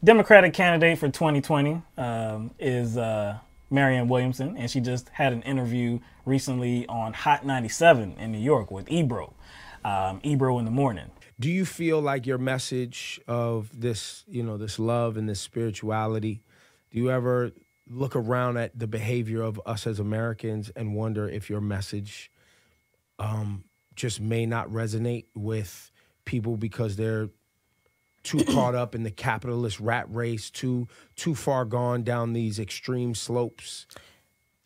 Democratic candidate for 2020 is Marianne Williamson, and she just had an interview recently on Hot 97 in New York with Ebro, Ebro in the morning. Do you feel like your message of this, this love and this spirituality, do you ever look around at the behavior of us as Americans and wonder if your message just may not resonate with people because they're too caught up in the capitalist rat race, too far gone down these extreme slopes?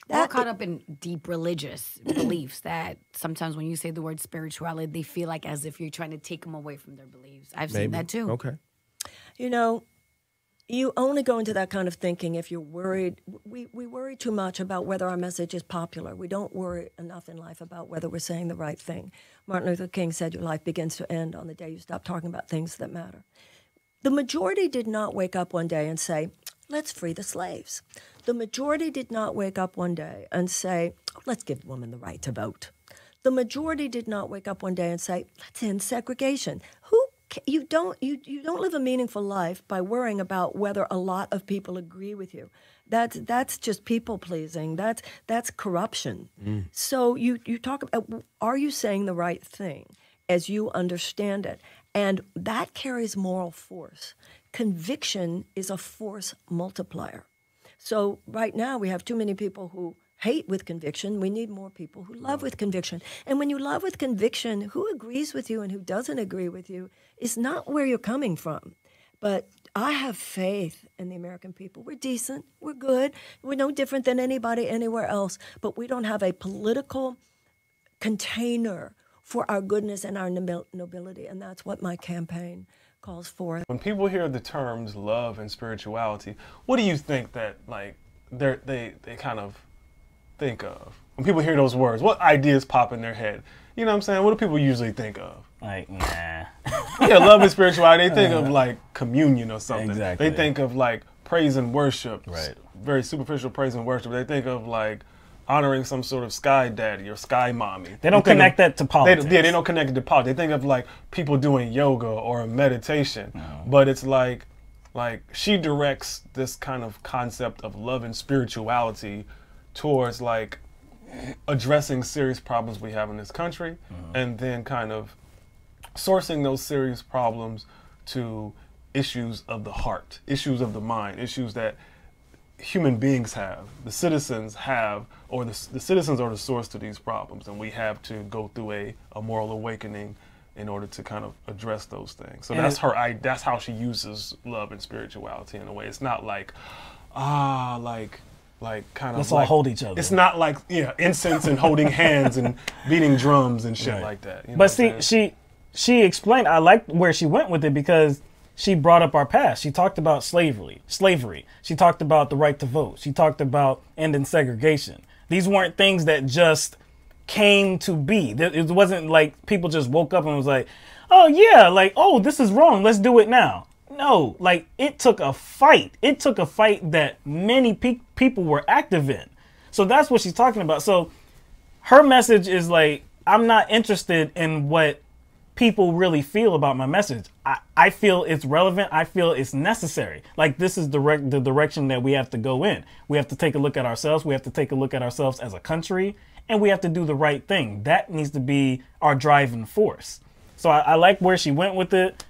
Or caught up in deep religious beliefs that sometimes when you say the word spirituality, they feel like as if you're trying to take them away from their beliefs. I've seen that too. Okay. You only go into that kind of thinking if you're worried. We worry too much about whether our message is popular. We don't worry enough in life about whether we're saying the right thing. Martin Luther King said your life begins to end on the day you stop talking about things that matter. The majority did not wake up one day and say, let's free the slaves. The majority did not wake up one day and say, let's give women the right to vote. The majority did not wake up one day and say, let's end segregation. You don't live a meaningful life by worrying about whether a lot of people agree with you. That's just people pleasing. That's corruption. So you talk about, are you saying the right thing as you understand it? And that carries moral force. Conviction is a force multiplier. So right now we have too many people who hate with conviction. We need more people who love with conviction. And when you love with conviction, who agrees with you and who doesn't agree with you is not where you're coming from. But I have faith in the American people. We're decent. We're good. We're no different than anybody anywhere else. But we don't have a political container for our goodness and our nobility. And that's what my campaign calls for. When people hear the terms love and spirituality, what do you think that they kind of think of? When people hear those words, what ideas pop in their head? You know what I'm saying? What do people usually think of? Like, nah. Yeah, love and spirituality, they think of like communion or something. Exactly. They think of like praise and worship. Right. Very superficial praise and worship. They think of like honoring some sort of sky daddy or sky mommy. They don't connect that to politics. They don't connect it to politics. They think of like people doing yoga or meditation. No. But it's like she directs this kind of concept of love and spirituality towards like addressing serious problems we have in this country, and then kind of sourcing those serious problems to issues of the heart, issues of the mind, issues that human beings have, the citizens have, or the citizens are the source to these problems, and we have to go through a moral awakening in order to kind of address those things. So that's that's how she uses love and spirituality in a way. It's not like, kind of let's all hold each other. It's not like, incense and holding hands and beating drums and shit like that. You know but see, she explained, I liked where she went with it because she brought up our past. She talked about slavery. She talked about the right to vote. She talked about ending segregation. These weren't things that just came to be. It wasn't like people just woke up and was like, oh yeah, like, oh, this is wrong, let's do it now. No, like it took a fight. It took a fight that many people were active in. So that's what she's talking about. So her message is like, I'm not interested in what people really feel about my message. I feel it's relevant. I feel it's necessary. Like this is the direction that we have to go in. We have to take a look at ourselves. We have to take a look at ourselves as a country, and we have to do the right thing. That needs to be our driving force. So I like where she went with it.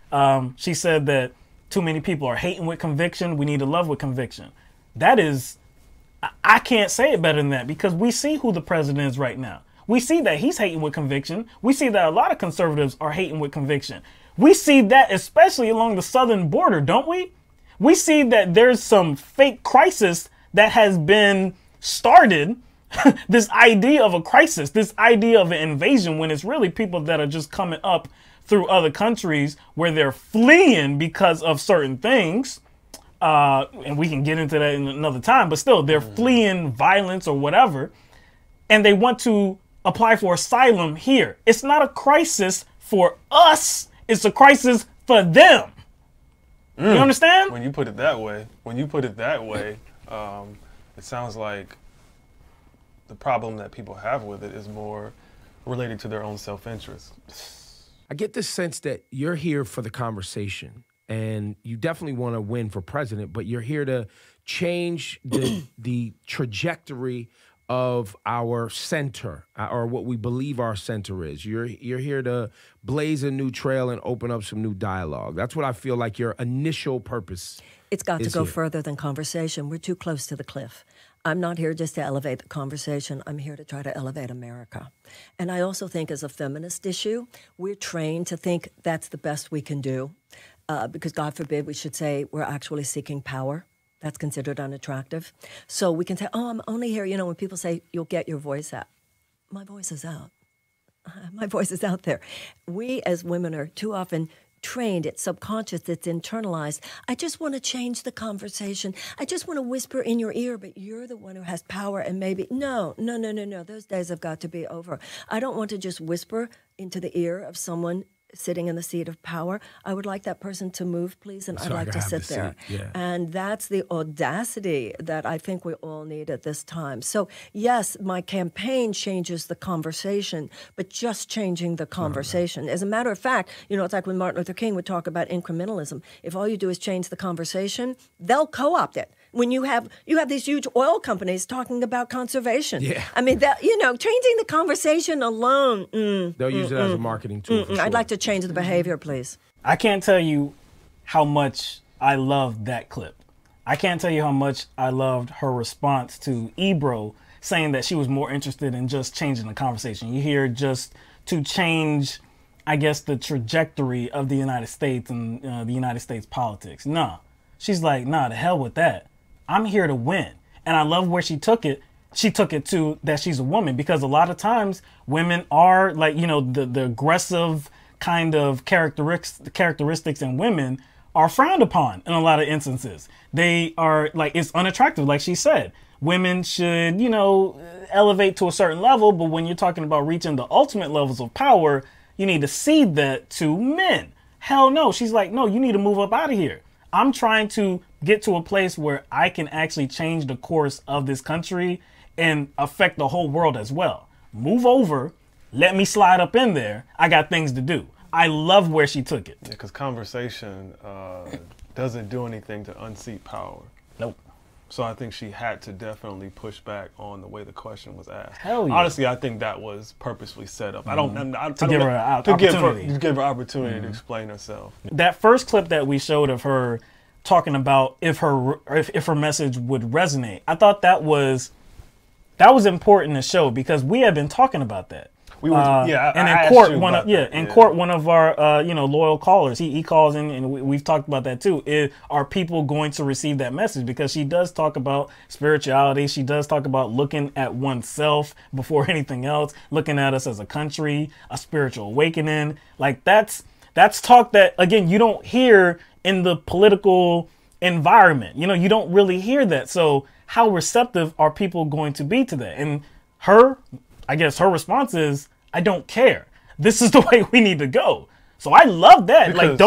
She said that too many people are hating with conviction. We need to love with conviction. That is, I can't say it better than that because we see who the president is right now. We see that he's hating with conviction. We see that a lot of conservatives are hating with conviction. We see that especially along the southern border, don't we? We see that there's some fake crisis that has been started. This idea of a crisis, this idea of an invasion, when it's really people that are just coming up through other countries where they're fleeing because of certain things. And we can get into that in another time, but still they're fleeing violence or whatever. And they want to apply for asylum here. It's not a crisis for us. It's a crisis for them. You understand? When you put it that way, it sounds like the problem that people have with it is more related to their own self-interest. I get the sense that you're here for the conversation and you definitely want to win for president, but you're here to change the trajectory of our center, or what we believe our center is. You're here to blaze a new trail and open up some new dialogue. That's what I feel like your initial purpose. It's got to go here. further than conversation. We're too close to the cliff. I'm not here just to elevate the conversation. I'm here to try to elevate America. And I also think as a feminist issue, we're trained to think that's the best we can do, because God forbid we should say we're actually seeking power. That's considered unattractive. So we can say, oh, I'm only here, when people say, you'll get your voice out. My voice is out. My voice is out there. We as women are too often trained, it's subconscious, it's internalized. I just want to change the conversation. I just want to whisper in your ear, but you're the one who has power, and maybe, no. Those days have got to be over. I don't want to just whisper into the ear of someone sitting in the seat of power. I would like that person to move, please, and I'd like to sit there. Yeah. And that's the audacity that I think we all need at this time. So, yes, my campaign changes the conversation, but just changing the conversation. As a matter of fact, it's like when Martin Luther King would talk about incrementalism. If all you do is change the conversation, they'll co-opt it. When you have these huge oil companies talking about conservation. Yeah. I mean, that changing the conversation alone. They'll use it as a marketing tool. For sure. I'd like to change the behavior, please. I can't tell you how much I loved that clip. I can't tell you how much I loved her response to Ebro saying that she was more interested in just changing the conversation. You hear just to change, I guess, the trajectory of the United States and the United States politics. Nah. She's like, nah, the hell with that. I'm here to win. And I love where she took it. She took it to that she's a woman, because a lot of times women are like, the aggressive kind of characteristics in women are frowned upon in a lot of instances. They are like, it's unattractive. Like she said, women should, elevate to a certain level. But when you're talking about reaching the ultimate levels of power, you need to cede that to men. Hell no. She's like, no, you need to move up out of here. I'm trying to get to a place where I can actually change the course of this country and affect the whole world as well. Move over. Let me slide up in there. I got things to do. I love where she took it. Yeah, because conversation doesn't do anything to unseat power. Nope. So I think she had to definitely push back on the way the question was asked. Hell yeah. Honestly, I think that was purposely set up. To give her an opportunity to explain herself. That first clip that we showed of her talking about if her message would resonate, I thought that was important to show, because we had been talking about that. We were, and in court, one of our loyal callers, he calls in, and we've talked about that too. Are people going to receive that message? Because she does talk about spirituality. She does talk about looking at oneself before anything else, looking at us as a country, a spiritual awakening. Like that's talk that, again, you don't hear in the political environment. You don't really hear that. So how receptive are people going to be to that? And her response is, I don't care. This is the way we need to go. So I love that. Because, like,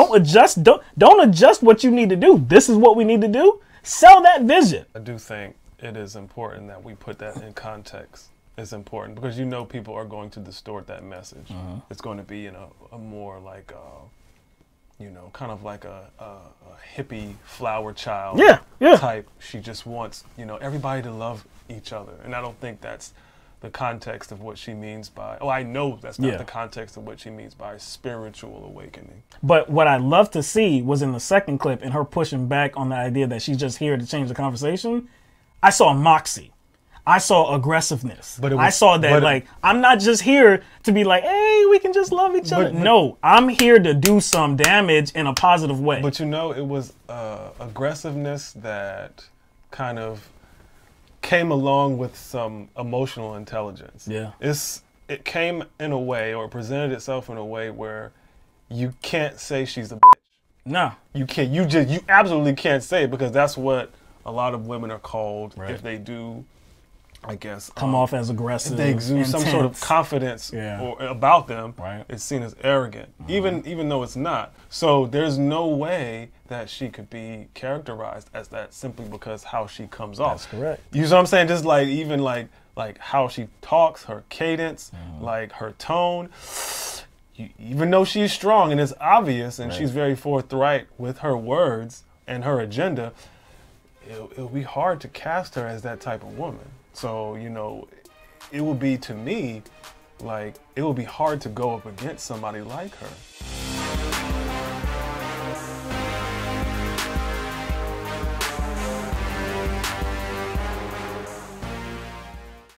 don't adjust what you need to do. This is what we need to do. Sell that vision. I do think it is important that we put that in context. It's important because people are going to distort that message. It's going to be in a more like kind of like a hippie flower child type. She just wants, everybody to love each other. And I don't think that's the context of what she means by, I know that's not the context of what she means by spiritual awakening. But what I love to see was in the second clip and her pushing back on the idea that she's just here to change the conversation. I saw moxie. I saw aggressiveness. I saw that, I'm not just here to be like, hey, we can just love each other. No, I'm here to do some damage in a positive way. But it was aggressiveness that kind of came along with some emotional intelligence. Yeah. It came in a way, or presented itself in a way where you can't say she's a bitch. No. You can't. You absolutely can't say it, because that's what a lot of women are called if they do, I guess, come off as aggressive. If they exude some sort of confidence or about them, it's seen as arrogant, even though it's not. So there's no way that she could be characterized as that simply because how she comes off. That's correct. You know what I'm saying? Just like how she talks, her cadence, like her tone. even though she's strong and it's obvious and she's very forthright with her words and her agenda, it'll be hard to cast her as that type of woman. So, you know, it will be, to me, like, it will be hard to go up against somebody like her.